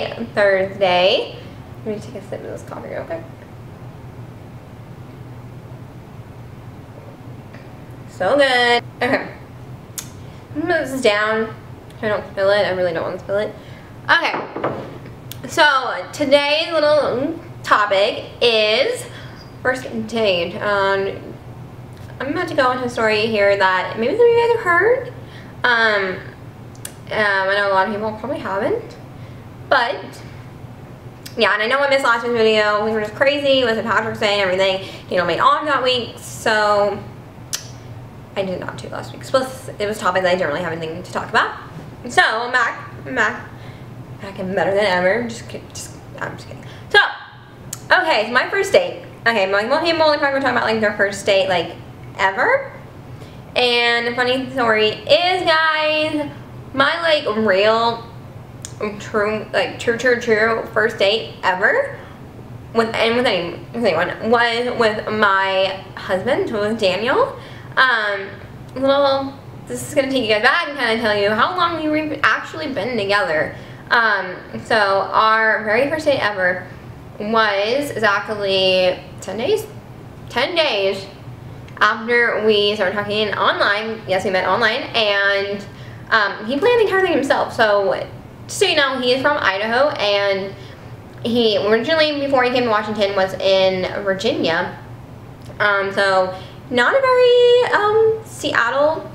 Happy Thursday. Let me take a sip of this coffee real quick. So good. Okay. I'm gonna put this down so I don't spill it. I really don't want to spill it. Okay. So today's little topic is first date. I'm about to go into a story here that maybe some of you guys have heard. I know a lot of people probably haven't, but yeah, and I know I missed last week's video. We were just crazy with Patrick's Day and everything. You know, made on that week, so I did not do last week. Plus, it was topics I didn't really have anything to talk about. So I'm back and better than ever. I'm just kidding. So, okay, so my first date. Okay, most people only probably talking about like their first date, like ever. And the funny story is, guys, my like real, true first date ever with anyone was with my husband, with Daniel. This is gonna take you guys back and kind of tell you how long we've actually been together. So our very first date ever was exactly 10 days after we started talking online. Yes, we met online, and he planned the entire thing himself. So just so you know, he is from Idaho, and he originally, before he came to Washington, was in Virginia. So not a very Seattle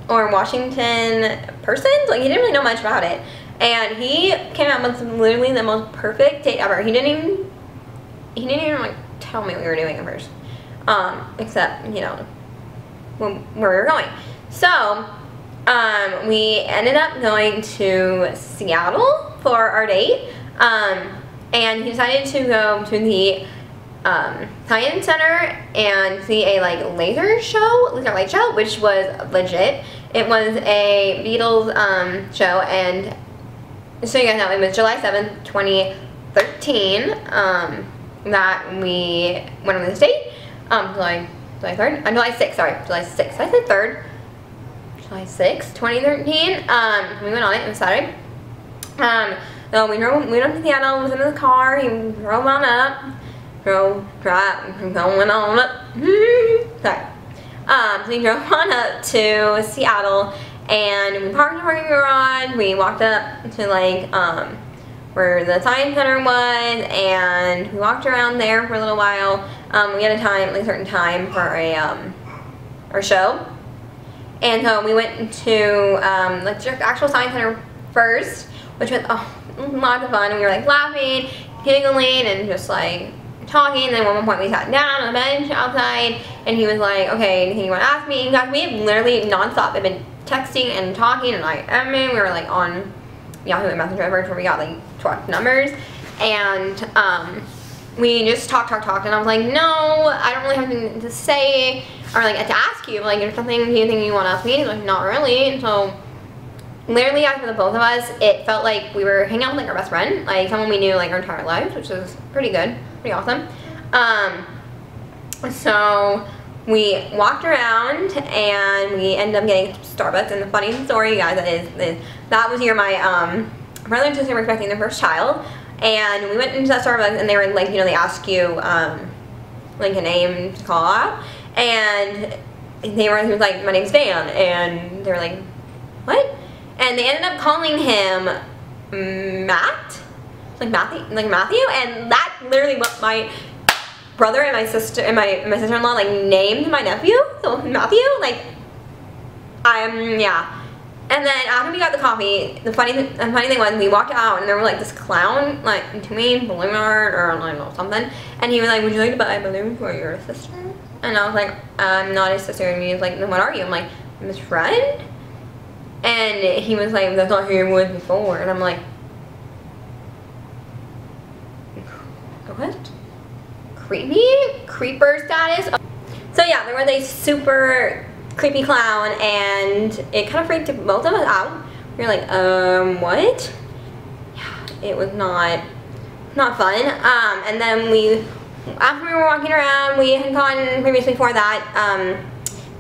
or Washington person. Like, he didn't really know much about it, and he came out with literally the most perfect date ever. He didn't even like tell me what we were doing at first, except, you know, where we were going. So we ended up going to Seattle for our date, and he decided to go to the Science Center and see a like laser light show, which was legit. It was a Beatles show, and so you guys know, it was July 7th, 2013 that we went on this date. July 3rd? July 6th, sorry, July 6th. I said 3rd. July 6th, 2013. We went on it. It was Saturday. So we went up to Seattle, was in the car, he drove on up. Going on up. Sorry. So we drove on up to Seattle, and we parked in the parking garage. We walked up to like where the Science Center was, and we walked around there for a little while. We had a certain time for our show, and so we went to like the actual Science Center first, which was lots of fun. And we were like laughing, giggling, and just like talking. And then at one point we sat down on a bench outside, and he was like, "Okay, anything you want to ask me?" In fact, we had literally nonstop. I've been texting and talking, and we were like on Yahoo Messenger at first, where we got like 12 numbers, and we just talked, and I was like, "No, I don't really have anything to say, or like to ask you. Like, there's something, do you think you want to ask me?" He's like, "Not really." And so literally, after the both of us, it felt like we were hanging out with like our best friend, like someone we knew like our entire lives, which was pretty good. Pretty awesome. So we walked around, and we ended up getting Starbucks. And the funny story, you guys, is that was year my brother and sister were expecting their first child, and we went into that Starbucks, and they were like, you know, they ask you like a name to call out, and he was like, "My name's Dan," and they were like, "What?" And they ended up calling him Matt. Like Matthew, and that literally what my brother and my sister and my sister-in-law like named my nephew. So Matthew, like, yeah. And then after we got the coffee, the funny thing was, we walked out, and there was like this clown, like, to me, balloon art or I don't know, something, and he was like, "Would you like to buy a balloon for your sister?" And I was like, "I'm not his sister." And he was like, "Then what are you?" I'm like, "I'm his friend." And he was like, "That's not who you were with before." And I'm like, what? Creeper status? So yeah, there was a super creepy clown, and it kind of freaked both of us out. We were like, what? Yeah, it was not fun. And then after we were walking around, we had gotten, previously before that,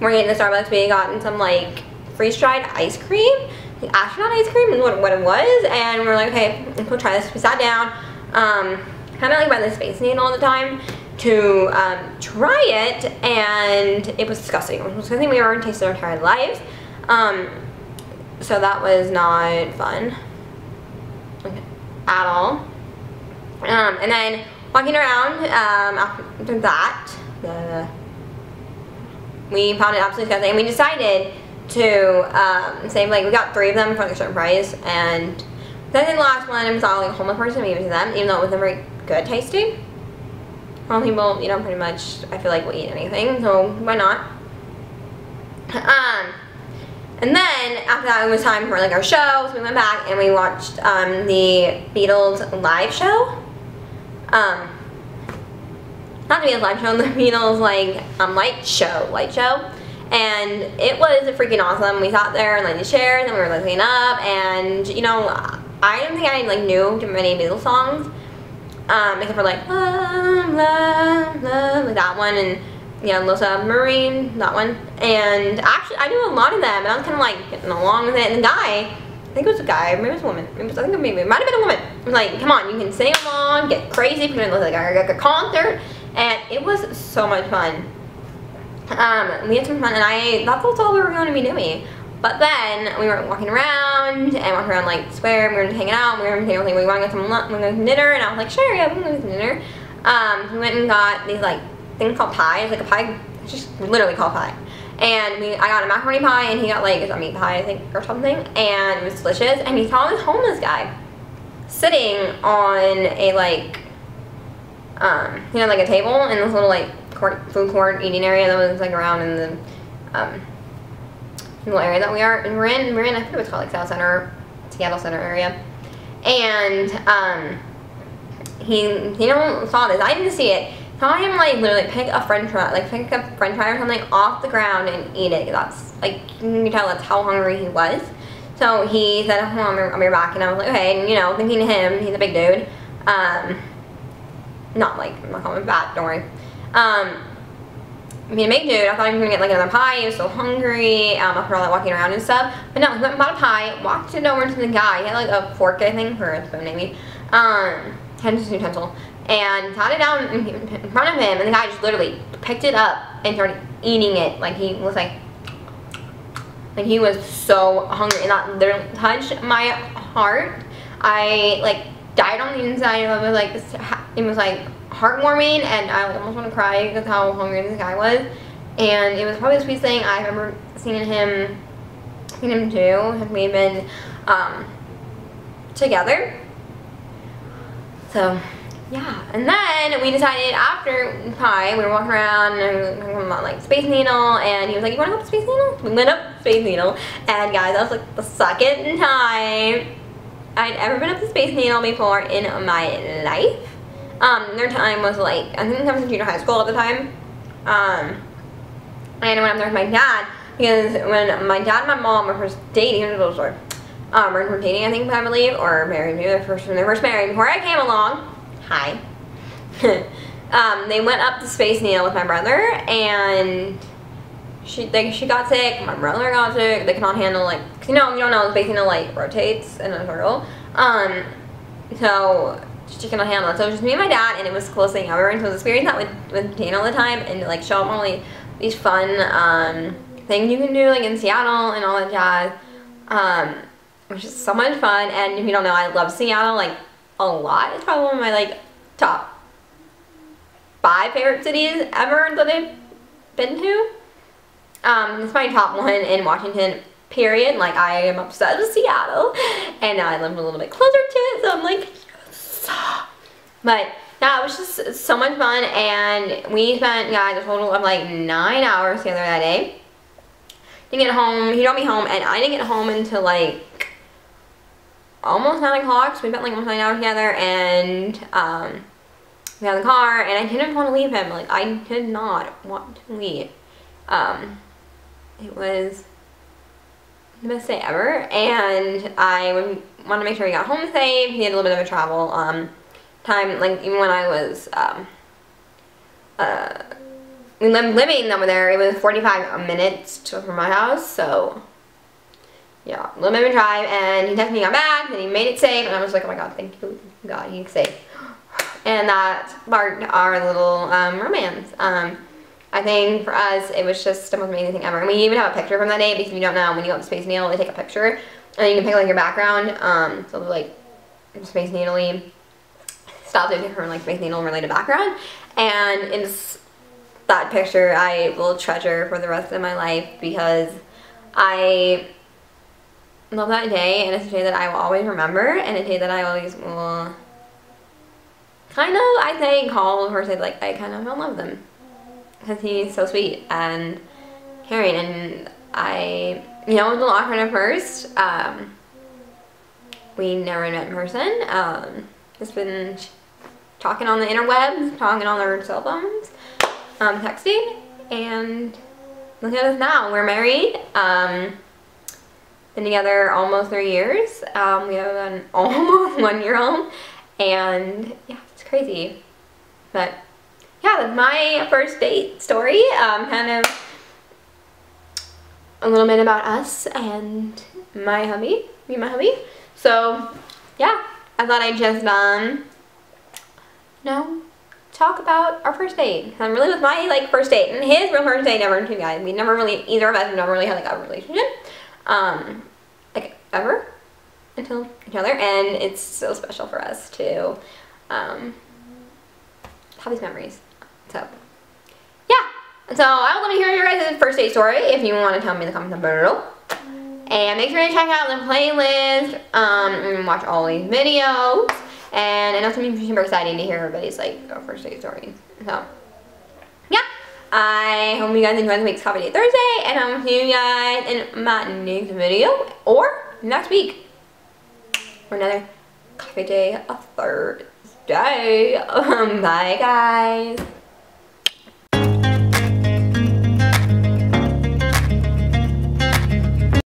we're getting the Starbucks, we had gotten some like freeze-dried ice cream. like, astronaut ice cream and what it was, and we were like, okay, we'll try this. We sat down, kind of like by the Space Needle all the time to try it, and it was disgusting. It was something we ever tasted our entire lives. So that was not fun at all. And then walking around after that, we found it absolutely disgusting, and we decided to say, like, we got 3 of them for like a certain price, and then the last one was all like a homeless person, we gave it to them, even though it wasn't very good tasting. Well, people, you know, pretty much, I feel like, will eat anything, so why not? And then after that, it was time for like our show, so we went back and we watched the Beatles live show. Not the Beatles live show, the Beatles like light show, and it was freaking awesome. We sat there in like the chairs and we were listening up, and you know, I don't think I like knew too many Beatles songs, except for like love, love, love, like that one, and yeah, Little Submarine, that one. And actually, I knew a lot of them, and I was kind of like getting along with it. And the guy, I think it was a guy, maybe it was a woman. I think maybe it might have been a woman. I was like, come on, you can sing along, get crazy, pretend it was like a concert, and it was so much fun. We had some fun, and I thought that's all we were going to be doing. But then we were walking around like the square, and we were just hanging out. We were saying, we want to get some dinner, and I was like, sure, yeah, we can go get some dinner. We went and got these like thing called pie. It's like a pie, it's just literally called pie. And I got a macaroni pie, and he got like a meat pie, I think, or something, and it was delicious. And he saw this homeless guy sitting on a like, you know, like a table in this little like food court eating area that was like around in the little area that we're in. I think it was called like Seattle Center area. And he saw this. I didn't see it. Saw him like literally pick a french fry or something off the ground and eat it. That's like, you can tell that's how hungry he was. So he said, oh, I'll be back, and I was like, okay, and you know, thinking to him, he's a big dude. Not like, I'm not calling him fat, don't worry. Being a big dude, I thought he was gonna get like another pie. He was so hungry after all that walking around and stuff. But no, he went and bought a pie, walked it over to the guy. He had like a fork, I think, or a spoon maybe. Utensil. And sat it down in front of him, and the guy just literally picked it up and started eating it. Like he was like he was so hungry, and that literally touched my heart. I like died on the inside. I was like, it was like heartwarming, and I almost want to cry because how hungry this guy was. And it was probably the sweetest thing I've ever seen him do. We've been together. So yeah, and then we decided after pie, we were walking around and we were talking about like Space Needle, and he was like, you want to go up Space Needle? We went up Space Needle, and guys, that was like the second time I'd ever been up the Space Needle before in my life. Their time was like, I think I was in junior high school at the time, and I went up there with my dad, because when my dad and my mom were first dating, here's a little story, were dating, I think, I believe, or married, maybe when they first married, before I came along. Hi. They went up the Space Needle with my brother, and she got sick, my brother got sick. They cannot handle, like, cause you don't know, the Space Needle like rotates in a circle. So she cannot handle it. So it was just me and my dad, and it was the coolest thing ever. And so I was experiencing that with Dana all the time, and to like show them all these fun things you can do like in Seattle and all that jazz. Which is so much fun. And if you don't know, I love Seattle like a lot. It's probably one of my like top 5 favorite cities ever that I've been to. It's my top one in Washington, period. Like, I am obsessed with Seattle, and now I live a little bit closer to it, so I'm like, yes. But yeah, it was just so much fun, and we spent, guys, a total of like 9 hours together that day. Didn't get home, he drove me home, and I didn't get home until like almost 9 o'clock, so we spent like almost 9 hours together, and we got in the car, and I didn't want to leave him. Like, I did not want to leave. It was the best day ever, and I wanted to make sure he got home safe. He had a little bit of a travel time, like even when I was living over there, it was 45 minutes from my house, so yeah, little bit of a drive, and he texted me, got back, and he made it safe, and I was like, oh my god, thank you, God, he's safe. And that sparked our little romance. I think for us, it was just the most amazing thing ever. And we even have a picture from that day, because if you don't know, when you go up to Space Needle, they take a picture, and you can pick like your background, so like Space Needle-y style, they pick from like Space Needle related background, and it's that picture I will treasure for the rest of my life, because I love that day, and it's a day that I will always remember, and a day that I always will kind of, I think, call or say, like, I kind of fell in love with him, because he's so sweet and caring, and I, you know, it was a little awkward at first. We never met in person. Just been talking on the interwebs, talking on our cell phones, texting, and look at us now. We're married. Been together almost 3 years. We have an almost 1-year-old, and yeah, it's crazy. But yeah, that's my first date story. Kind of a little bit about us and my hubby, me and my hubby. So yeah, I thought I'd just you know, talk about our first date. Really was my like first date, and his real first date ever too, guys. We never really, either of us have never really had like a relationship, like ever, until each other, and it's so special for us to have these memories. So yeah, so I would love to hear your guys' first date story if you want to tell me in the comments below. And make sure to check out the playlist and watch all these videos. And I know some of you are super excited to hear everybody's like first date stories. So yeah, I hope you guys enjoyed this week's Coffee Date Thursday, and I will see you guys in my next video or next week for another Coffee Day Thursday. Bye guys.